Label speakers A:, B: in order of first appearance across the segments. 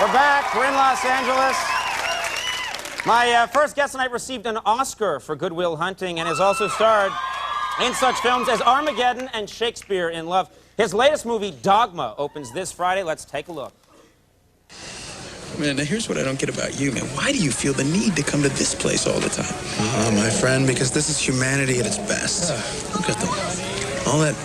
A: We're back. We're in Los Angeles. My first guest tonight received an Oscar for Good Will Hunting and has also starred in such films as Armageddon and Shakespeare in Love. His latest movie, Dogma, opens this Friday. Let's take a look.
B: Man, now here's what I don't get about you, man. Why do you feel the need to come to this place all the time? Oh, my friend, because this is humanity at its best. Look at them. All that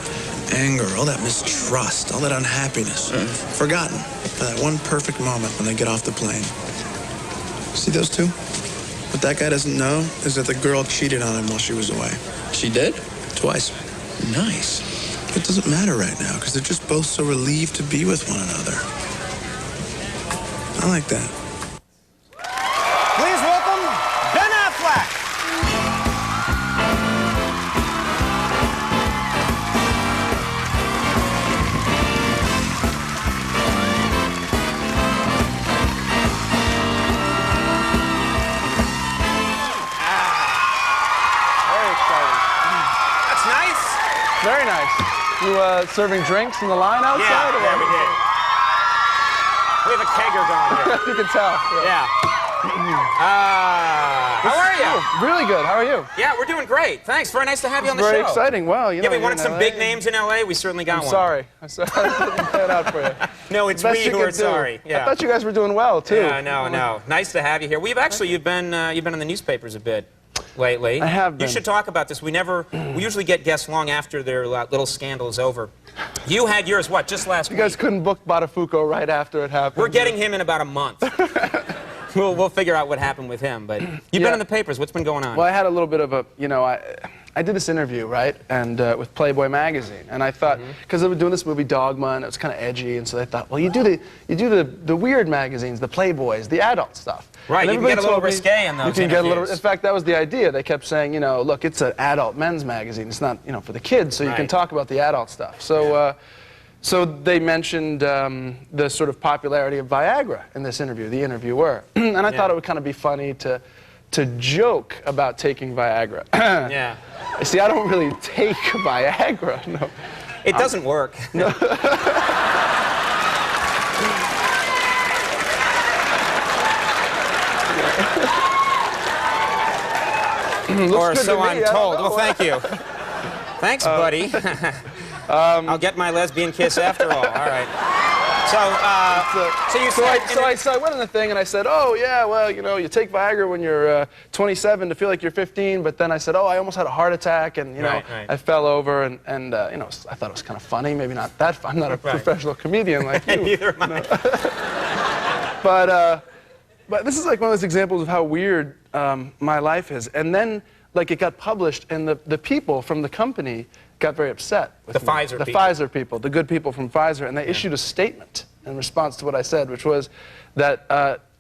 B: anger, all that mistrust, all that unhappiness. Forgotten for that one perfect moment when they get off the plane. See those two? What that guy doesn't know is that the girl cheated on him while she was away. She did? Twice. Nice. It doesn't matter right now, because they're just both so relieved to be with one another. I like that.
A: Please welcome Ben Affleck.
C: Very exciting.
A: That's nice.
C: Very nice. You serving drinks in the line outside?
A: Yeah, we did. We have a kegger going here.
C: You can tell.
A: Yeah. How are you?
C: Really good. How are you?
A: Yeah, we're doing great. Thanks. Very nice to have you on the show.
C: Very exciting. Well, you know.
A: Yeah, we wanted
C: you're in
A: some
C: LA.
A: big names in LA. We certainly got
C: I'm
A: one.
C: sorry. I didn't play it out for you.
A: No, it's
C: Best
A: we
C: you
A: who
C: could
A: are
C: do.
A: sorry. Yeah.
C: I thought you guys were doing well too.
A: Yeah, no. Nice to have you here. You've been in the newspapers a bit lately.
C: I have been.
A: You should talk about this. We usually get guests long after their little scandal is over. You had yours, what, just last week?
C: You guys couldn't book Botafuco right after it happened.
A: We're getting him in about a month. We'll figure out what happened with him, but you've been in the papers. What's been going on?
C: Well, I had a little bit of a, I did this interview, right, and with Playboy magazine, and I thought, because they were doing this movie Dogma, and it was kind of edgy, and so they thought, well, you do the weird magazines, the Playboys, the adult stuff.
A: Right,
C: and
A: you can get a little
C: told me
A: risque in those
C: You can get a little.
A: interviews.
C: In fact, that was the idea. They kept saying, look, it's an adult men's magazine. It's not, for the kids, so you can talk about the adult stuff. So. So they mentioned the sort of popularity of Viagra in this interview, the interviewer. And I thought it would kind of be funny to joke about taking Viagra.
A: Yeah.
C: See, I don't really take Viagra, no.
A: It doesn't work.
C: No.
A: Or so
C: me.
A: I'm told. Well, thank you. Thanks, buddy. I'll get my lesbian kiss after all. All right. So
C: I went in the thing and I said, oh, yeah, well, you take Viagra when you're 27 to feel like you're 15, but then I said, oh, I almost had a heart attack, and, I fell over, and I thought it was kind of funny, maybe not that fun. I'm not a professional comedian like you.
A: Neither am
C: I. But this is like one of those examples of how weird my life is. And then, it got published, and the people from the company got very upset with me.
A: Pfizer people.
C: Pfizer people, the good people from Pfizer, and they issued a statement in response to what I said, which was that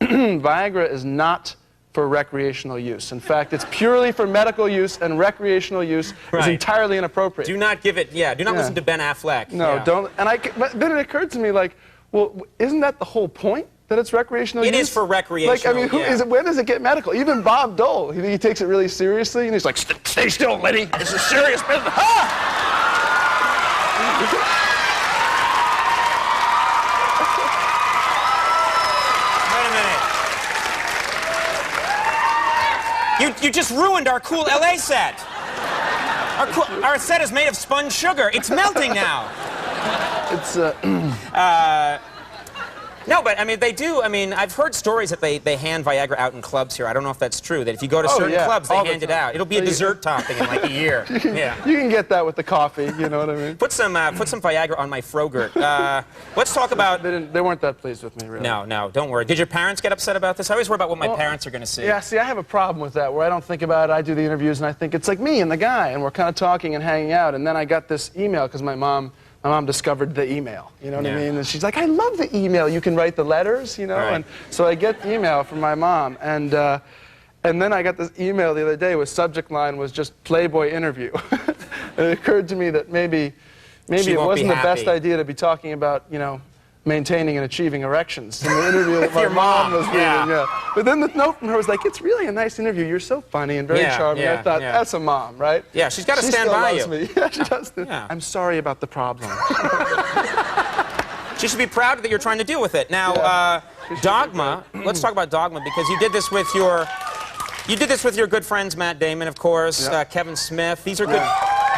C: Viagra is not for recreational use. In fact, it's purely for medical use, and recreational use is entirely inappropriate.
A: Do not give it, do not listen to Ben Affleck.
C: No, don't. And but then it occurred to me, well, isn't that the whole point? That it's recreational use?
A: It is for recreational,
C: when does it get medical? Even Bob Dole, he takes it really seriously, and he's like, stay still, Lenny. This is serious business.
A: Wait a minute. You just ruined our cool LA set. Our set is made of spun sugar. It's melting now.
C: It's,
A: No, but, they do. I've heard stories that they hand Viagra out in clubs here. I don't know if that's true, that if you go to certain clubs, they hand it out. It'll be a dessert topping in like a year.
C: You can get that with the coffee, you know what I mean?
A: Put some Viagra on my Frogurt. Let's talk about...
C: They weren't that pleased with me, really.
A: No, don't worry. Did your parents get upset about this? I always worry about what my parents are going to see.
C: Yeah, see, I have a problem with that, where I don't think about it. I do the interviews, and I think it's like me and the guy, and we're kind of talking and hanging out, and then I got this email, because my mom discovered the email, you know what I mean? And she's like, I love the email. You can write the letters, And so I get the email from my mom, and then I got this email the other day where subject line was just Playboy interview. And it occurred to me that maybe it wasn't the best idea to be talking about, maintaining and achieving erections in the interview that my mom was doing. But then the note from her was like, it's really a nice interview. You're so funny and very charming. I thought, that's a mom, right?
A: Yeah, she's got to stand by you.
C: Me. Yeah, she does. I'm sorry about the problem.
A: She should be proud that you're trying to deal with it. Now, Dogma. Let's talk about Dogma because you did this with your good friends Matt Damon, of course, Kevin Smith. These are good.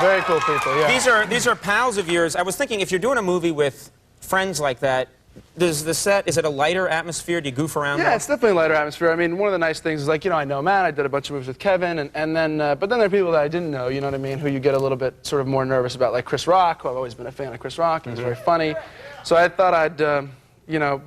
C: Very cool people. Yeah.
A: These are pals of yours. I was thinking if you're doing a movie with friends like that, does the set, is it a lighter atmosphere? Do you goof around?
C: Yeah, it's definitely a lighter atmosphere. I mean, one of the nice things is, like, you know, I know Matt, I did a bunch of movies with Kevin, and then, but then there are people that I didn't know, you know what I mean, who you get a little bit sort of more nervous about, like Chris Rock, who I've always been a fan of Chris Rock, and he's very funny. So I thought I'd, you know,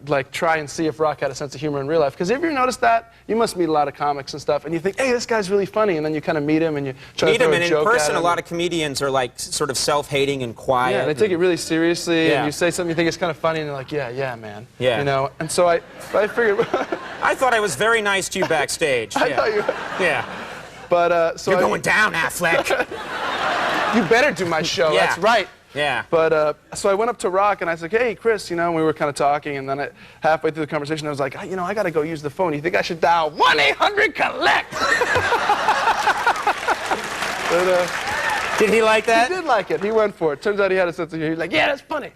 C: like, try and see if Rock had a sense of humor in real life. Because if you noticed that, you must meet a lot of comics and stuff, and you think, hey, this guy's really funny, and then you kind of meet him, and you try to throw a joke at him.
A: And in person, a lot of comedians are, like, sort of self-hating and quiet.
C: Yeah, they take it really seriously, and you say something you think is kind of funny, and they're like, yeah, man. Yeah. You know, and so I figured...
A: I thought I was very nice to you backstage.
C: I thought you...
A: Yeah.
C: But, so
A: You're going down, Affleck.
C: You better do my show, that's right.
A: Yeah.
C: But, so I went up to Rock, and I said, hey, Chris, you know, and we were kind of talking, and then halfway through the conversation, I was like, you know, I got to go use the phone. You think I should dial 1-800-COLLECT?
A: Did he like that?
C: He did like it. He went for it. Turns out he had a sense of humor. He's like, yeah, that's funny.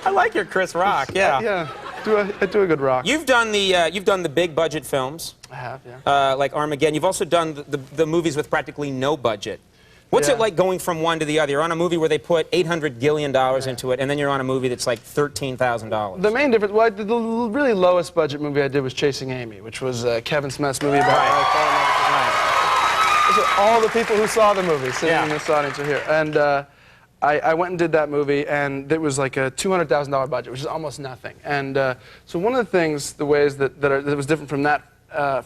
A: I like your Chris Rock, yeah.
C: Yeah, I do a good Rock.
A: You've done the big budget films.
C: I have, yeah.
A: Like Armageddon. You've also done the movies with practically no budget. What's it like going from one to the other? You're on a movie where they put $800 billion into it, and then you're on a movie that's like $13,000.
C: The main difference, well, the really lowest budget movie I did was Chasing Amy, which was Kevin Smith's movie about Those are all the people who saw the movie sitting in this audience are here. And I went and did that movie, and it was like a $200,000 budget, which is almost nothing. And so one of the things, the ways that was different from that,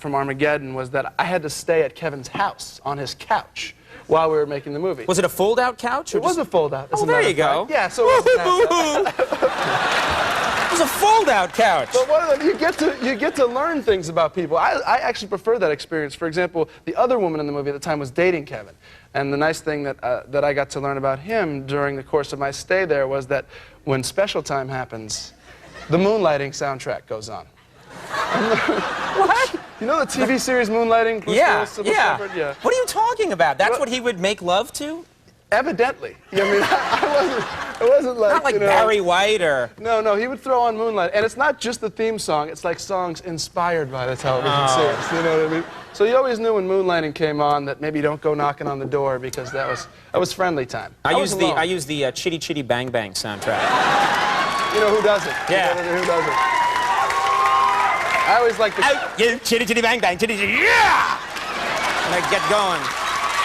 C: from Armageddon, was that I had to stay at Kevin's house on his couch while we were making the movie.
A: Was it a fold-out couch?
C: It was a fold-out.
A: Oh, there you go.
C: Yeah, so it
A: was a fold-out couch.
C: But one of them, you get to learn things about people. I actually prefer that experience. For example, the other woman in the movie at the time was dating Kevin. And the nice thing that I got to learn about him during the course of my stay there was that when special time happens, the Moonlighting soundtrack goes on.
A: What?
C: You know the TV series Moonlighting?
A: Yeah.
C: Yeah.
A: What are you talking about? That's what he would make love to?
C: Evidently. I mean, it wasn't like...
A: Not like Barry White or...
C: No, he would throw on Moonlight. And it's not just the theme song, it's like songs inspired by the television series. You know what I mean? So you always knew when Moonlighting came on that maybe don't go knocking on the door because that was friendly time.
A: I used the Chitty Chitty Bang Bang soundtrack.
C: You know who doesn't?
A: Yeah.
C: You know who doesn't? I always like the...
A: You chitty chitty bang bang, chitty chitty, yeah! And I get going.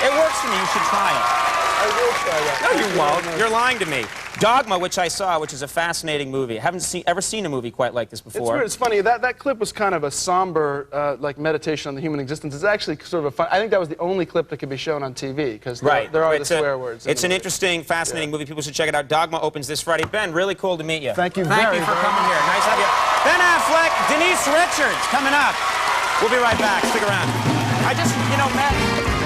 A: It works for me, you should try it.
C: I will try that.
A: No, you won't. You're lying to me. Dogma, which I saw, which is a fascinating movie. I haven't ever seen a movie quite like this before.
C: It's weird. It's funny. That clip was kind of a somber, like, meditation on the human existence. It's actually sort of a fun... I think that was the only clip that could be shown on TV, because there are the swear words.
A: It's an interesting, fascinating movie. People should check it out. Dogma opens this Friday. Ben, really cool to meet you.
C: Thank you
A: Thank you for coming here. Nice to have you. Ben Affleck, Denise Richards, coming up. We'll be right back. Stick around. You know, Matt...